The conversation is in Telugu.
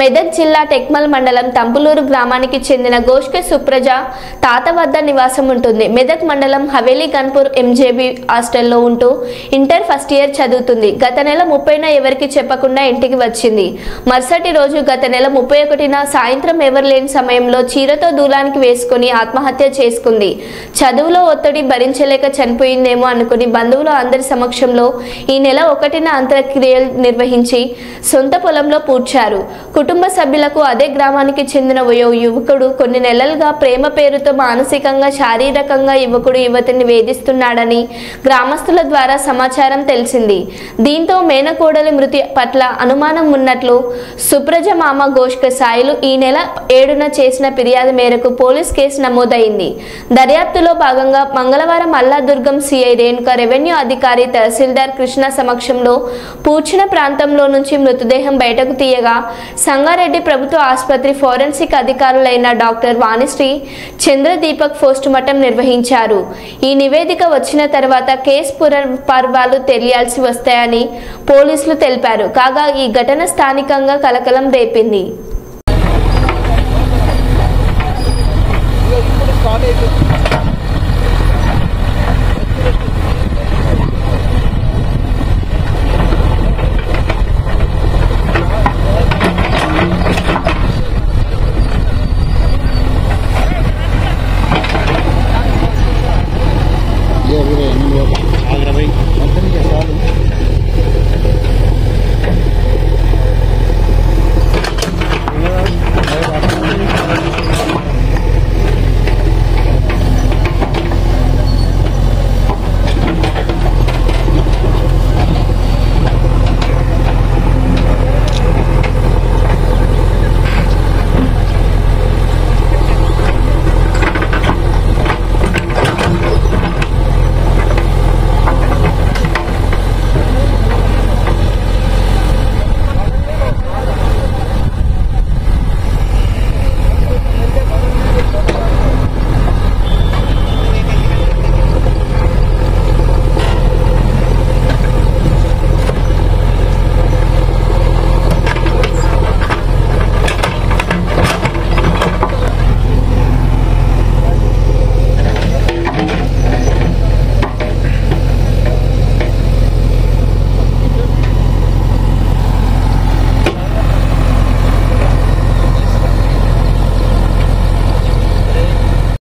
మెదక్ జిల్లా టెక్మల్ మండలం తంపులూరు గ్రామానికి చెందిన గోష్కే సుప్రజ తాత వద్ద నివాసం ఉంటుంది. మెదక్ మండలం హవేలీ గన్పూర్ ఎంజేబీ హాస్టల్లో ఉంటూ ఇంటర్ ఫస్ట్ ఇయర్ చదువుతుంది. గత నెల 30న ఎవరికి చెప్పకుండా ఇంటికి వచ్చింది. మరుసటి రోజు గత నెల 31న సాయంత్రం ఎవరు లేని సమయంలో చీరతో దూలానికి వేసుకుని ఆత్మహత్య చేసుకుంది. చదువులో ఒత్తిడి భరించలేక చనిపోయిందేమో అనుకుని బంధువులు అందరి సమక్షంలో ఈ నెల 1న అంత్యక్రియలు నిర్వహించి సొంత పొలంలో పూడ్చారు. కుటుంబ సభ్యులకు అదే గ్రామానికి చెందిన ఓ యువకుడు కొన్ని నెలలుగా ప్రేమ పేరుతో మానసికంగా శారీరకంగా యువతిని వేధిస్తున్నాడని గ్రామస్తుల ద్వారా సమాచారం తెలిసింది. దీంతో మేనకోడలి మృతి పట్ల అనుమానం ఉన్నట్లు సుప్రజ మామ గోష్క సాయిలు ఈ నెల 7న చేసిన ఫిర్యాదు మేరకు పోలీస్ కేసు నమోదైంది. దర్యాప్తులో భాగంగా మంగళవారం అల్లాదుర్గం సిఐ రేణుక, రెవెన్యూ అధికారి తహసీల్దార్ కృష్ణ సమక్షంలో పూడ్చిన ప్రాంతంలో నుంచి మృతదేహం బయటకు తీయగా సంగారెడ్డి ప్రభుత్వ ఆసుపత్రి ఫోరెన్సిక్ అధికారులైన డాక్టర్ వాణిశ్రీ, చంద్రదీపక్ పోస్టుమార్టం నిర్వహించారు. ఈ నివేదిక వచ్చిన తర్వాత కేసు పునర్పర్వాలు తెలియాల్సి వస్తాయని పోలీసులు తెలిపారు. కాగా ఈ ఘటన స్థానికంగా కలకలం రేపింది. ఇప్పుడు